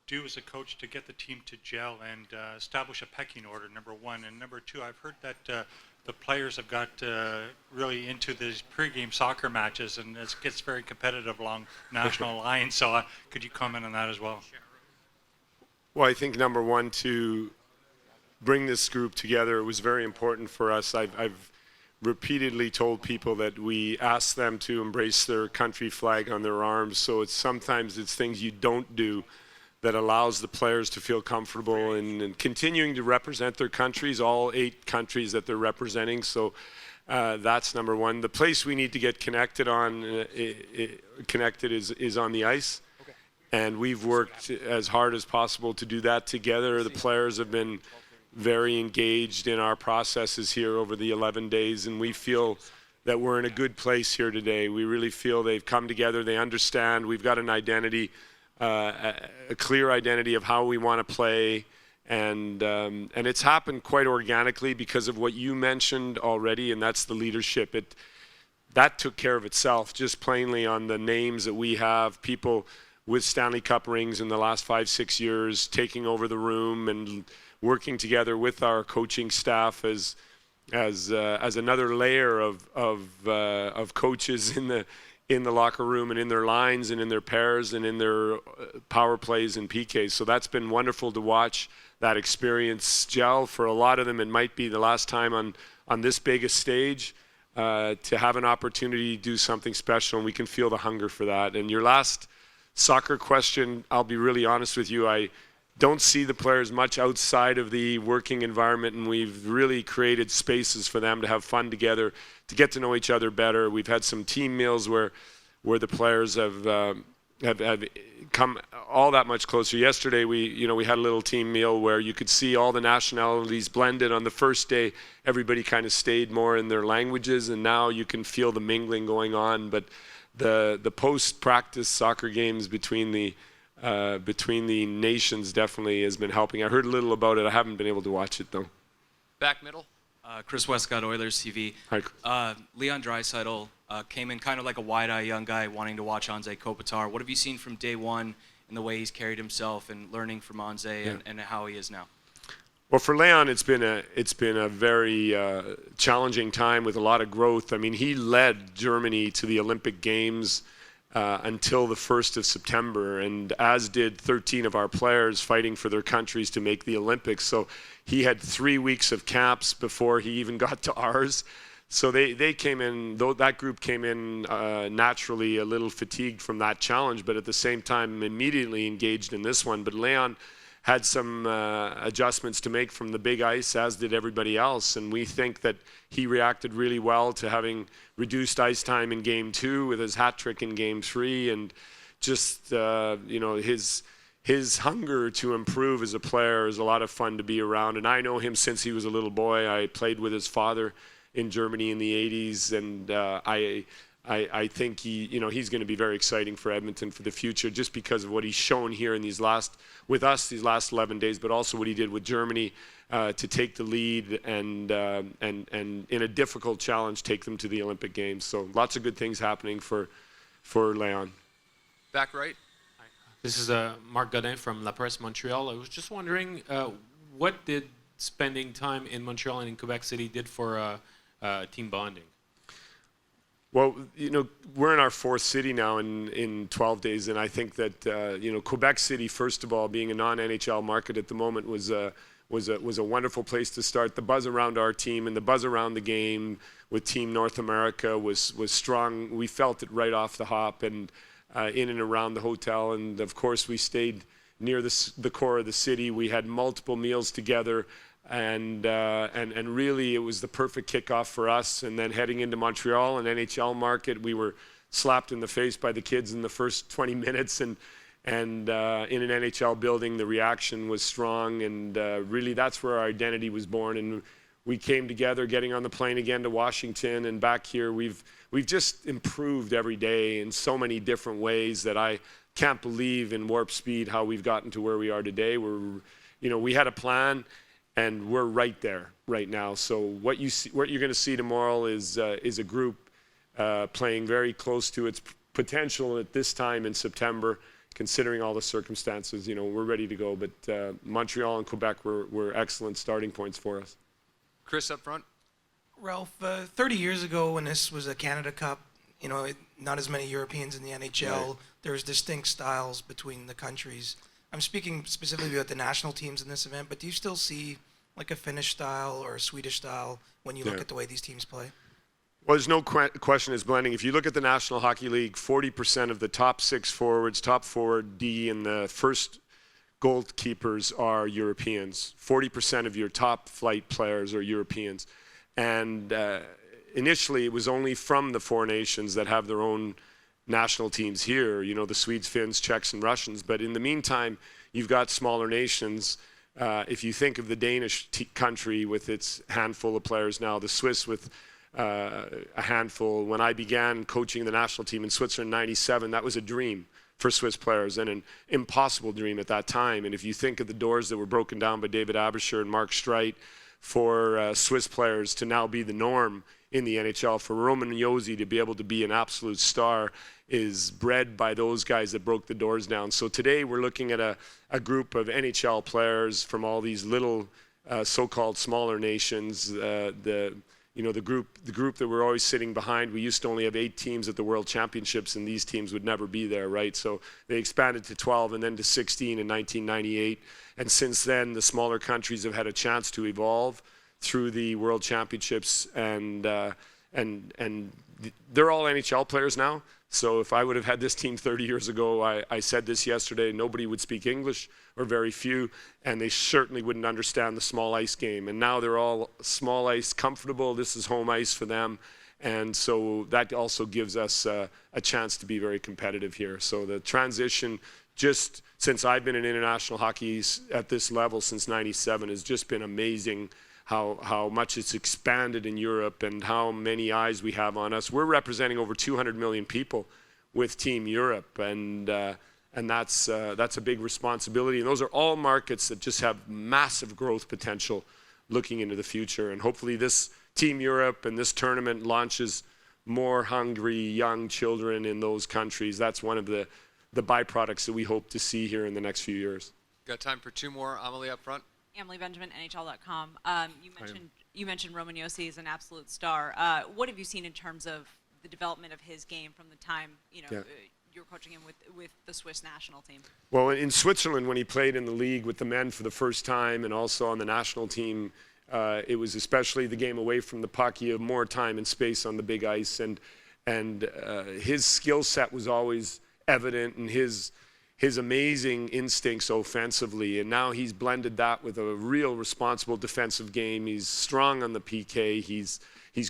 do as a coach to get the team to gel and establish a pecking order, number one? And number two, I've heard that the players have got really into these pregame soccer matches, and it gets very competitive along national lines. So could you comment on that as well? Well, I think number one, to bring this group together, it was very important for us. I've repeatedly told people that we ask them to embrace their country flag on their arms. So sometimes it's things you don't do that allows the players to feel comfortable and continuing to represent their countries, all 8 countries that they're representing. So that's number one. The place we need to get connected is on the ice. Okay. And we've worked as hard as possible to do that together. The players have been very engaged in our processes here over the 11 days, and we feel that we're in a good place here today. We really feel they've come together, they understand, we've got an identity, a clear identity of how we want to play, and it's happened quite organically because of what you mentioned already, and that's the leadership. That took care of itself, just plainly on the names that we have, people with Stanley Cup rings in the last 5-6 years taking over the room and working together with our coaching staff as another layer of coaches in the locker room and in their lines and in their pairs and in their power plays and PKs. So that's been wonderful to watch that experience gel. For a lot of them, it might be the last time on this big a stage to have an opportunity to do something special, and we can feel the hunger for that. And your last soccer question, I'll be really honest with you, I don't see the players much outside of the working environment, and we've really created spaces for them to have fun together, to get to know each other better. We've had some team meals where the players have come all that much closer. Yesterday we had a little team meal where you could see all the nationalities blended. On the first day, everybody kind of stayed more in their languages, and now you can feel the mingling going on. But the post-practice soccer games between the nations definitely has been helping. I heard a little about it. I haven't been able to watch it, though. Back middle. Chris Westcott, Oilers TV. Hi. Leon Draisaitl came in kind of like a wide-eye young guy wanting to watch Anze Kopitar. What have you seen from day one in the way he's carried himself and learning from Anze and how he is now? Well, for Leon, it's been a very challenging time with a lot of growth. I mean, he led Germany to the Olympic Games until the 1st of September, and as did 13 of our players fighting for their countries to make the Olympics. So he had 3 weeks of camps before he even got to ours. So they came in, though that group came in naturally a little fatigued from that challenge, but at the same time immediately engaged in this one. But Leon had some adjustments to make from the big ice, as did everybody else. And we think that he reacted really well to having reduced ice time in Game 2 with his hat trick in Game 3. And just, his hunger to improve as a player is a lot of fun to be around. And I know him since he was a little boy. I played with his father in Germany in the 80s. And I think he's going to be very exciting for Edmonton for the future, just because of what he's shown here in these last 11 days, but also what he did with Germany to take the lead and in a difficult challenge take them to the Olympic Games. So lots of good things happening for Leon. Back right. This is Marc Godin from La Presse Montreal. I was just wondering, what did spending time in Montreal and in Quebec City did for team bonding? Well, we're in our 4th city now in 12 days, and I think that Quebec City, first of all, being a non-NHL market at the moment, was a wonderful place to start. The buzz around our team and the buzz around the game with Team North America was strong. We felt it right off the hop, and in and around the hotel, and of course we stayed near the core of the city. We had multiple meals together. And really it was the perfect kickoff for us. And then heading into Montreal, an NHL market, we were slapped in the face by the kids in the first 20 minutes. And in an NHL building, the reaction was strong. And really that's where our identity was born. And we came together, getting on the plane again to Washington. And back here, we've just improved every day in so many different ways that I can't believe in warp speed how we've gotten to where we are today. We had a plan. And we're right there right now. So what you're going to see tomorrow is a group playing very close to its potential at this time in September, considering all the circumstances, we're ready to go. But Montreal and Quebec were excellent starting points for us. Chris up front. Ralph, 30 years ago when this was a Canada Cup, not as many Europeans in the NHL. Right. There's distinct styles between the countries. I'm speaking specifically about the national teams in this event, but do you still see like a Finnish style or a Swedish style when you look at the way these teams play? Well, there's no question it's blending. If you look at the National Hockey League, 40% of the top 6 forwards, top forward, D, and the first goalkeepers are Europeans. 40% of your top flight players are Europeans. And initially, it was only from the 4 nations that have their own national teams here, the Swedes, Finns, Czechs, and Russians. But in the meantime, you've got smaller nations. If you think of the Danish country with its handful of players now, the Swiss with a handful. When I began coaching the national team in Switzerland in '97, that was a dream for Swiss players and an impossible dream at that time. And if you think of the doors that were broken down by David Aebischer and Mark Streit for Swiss players to now be the norm in the NHL, for Roman Josi to be able to be an absolute star is bred by those guys that broke the doors down. So today we're looking at a group of NHL players from all these little so-called smaller nations. The group that we're always sitting behind, we used to only have 8 teams at the World Championships, and these teams would never be there, right? So they expanded to 12 and then to 16 in 1998. And since then, the smaller countries have had a chance to evolve through the World Championships, and they're all NHL players now. So if I would have had this team 30 years ago, I said this yesterday, nobody would speak English, or very few, and they certainly wouldn't understand the small ice game. And now they're all small ice comfortable. This is home ice for them. And so that also gives us a chance to be very competitive here. So the transition, just since I've been in international hockey at this level since '97, has just been amazing. How much it's expanded in Europe and how many eyes we have on us. We're representing over 200 million people with Team Europe, and that's a big responsibility. And those are all markets that just have massive growth potential looking into the future. And hopefully this Team Europe and this tournament launches more hungry young children in those countries. That's one of the byproducts that we hope to see here in the next few years. Got time for 2 more. Amelie up front. Emily Benjamin, NHL.com. You mentioned Roman Josi is an absolute star. What have you seen in terms of the development of his game from the time you were coaching him with the Swiss national team? Well, in Switzerland, when he played in the league with the men for the first time, and also on the national team, it was especially the game away from the puck. He had more time and space on the big ice, and his skill set was always evident, and his amazing instincts offensively, and now he's blended that with a real responsible defensive game. He's strong on the PK. He's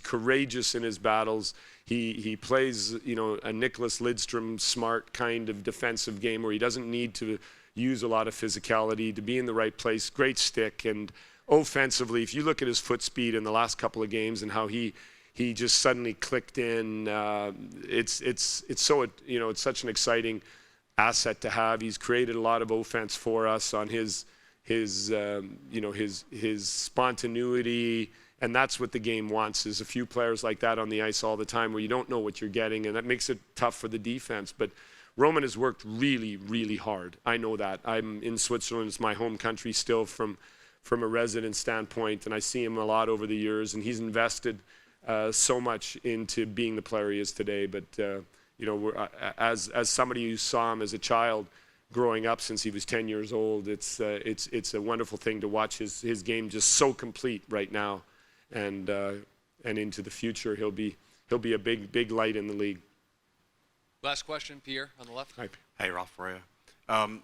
courageous in his battles. He plays, a Nicholas Lidstrom smart kind of defensive game where he doesn't need to use a lot of physicality to be in the right place. Great stick, and offensively, if you look at his foot speed in the last couple of games and how he just suddenly clicked in, it's such an exciting asset to have. He's created a lot of offense for us on his spontaneity, and that's what the game wants, is a few players like that on the ice all the time where you don't know what you're getting, and that makes it tough for the defense. But Roman has worked really, really hard. I know that. I'm in Switzerland. It's my home country still from a resident standpoint, and I see him a lot over the years, and he's invested so much into being the player he is today. But as somebody who saw him as a child growing up since he was 10 years old, it's a wonderful thing to watch his game just so complete right now, and into the future he'll be a big light in the league. Last question, Pierre on the left. Hi. Hey, Ralph Correa.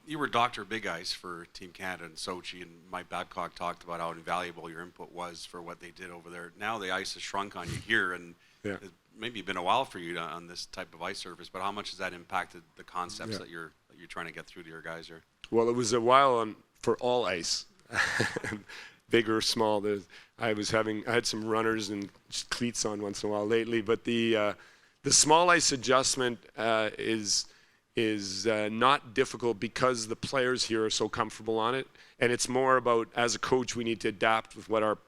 You were Dr. Big Ice for Team Canada in Sochi, and Mike Babcock talked about how invaluable your input was for what they did over there. Now the ice has shrunk on you here, and Yeah. it's maybe been a while for you on this type of ice surface, but how much has that impacted the concepts that you're trying to get through to your guys here? Well, it was a while for all ice, big or small. I had some runners and cleats on once in a while lately, but the small ice adjustment is not difficult because the players here are so comfortable on it, and it's more about, as a coach, we need to adapt with what our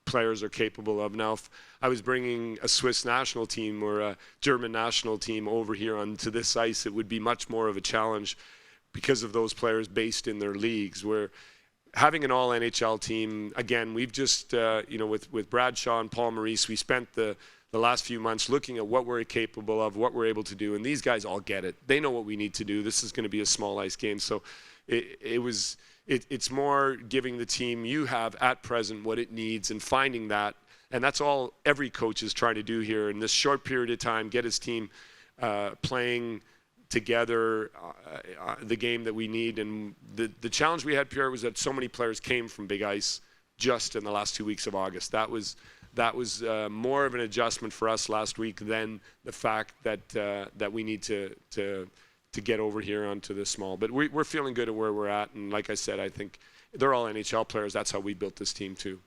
players are capable of. Now, if I was bringing a Swiss national team or a German national team over here onto this ice, it would be much more of a challenge. because of those players based in their leagues. We're having an all NHL team. Again, we've just, with Bradshaw and Paul Maurice, we spent the last few months looking at what we're capable of, what we're able to do, and these guys all get it. They know what we need to do. This is going to be a small ice game, so it's more giving the team you have at present what it needs and finding that, and that's all every coach is trying to do here in this short period of time, get his team playing together the game that we need. And the challenge we had, Pierre, was that so many players came from Big Ice just in the last 2 weeks of August. That was more of an adjustment for us last week than the fact that we need to get over here onto the small. But we're feeling good at where we're at, and like I said, I think they're all NHL players. That's how we built this team too.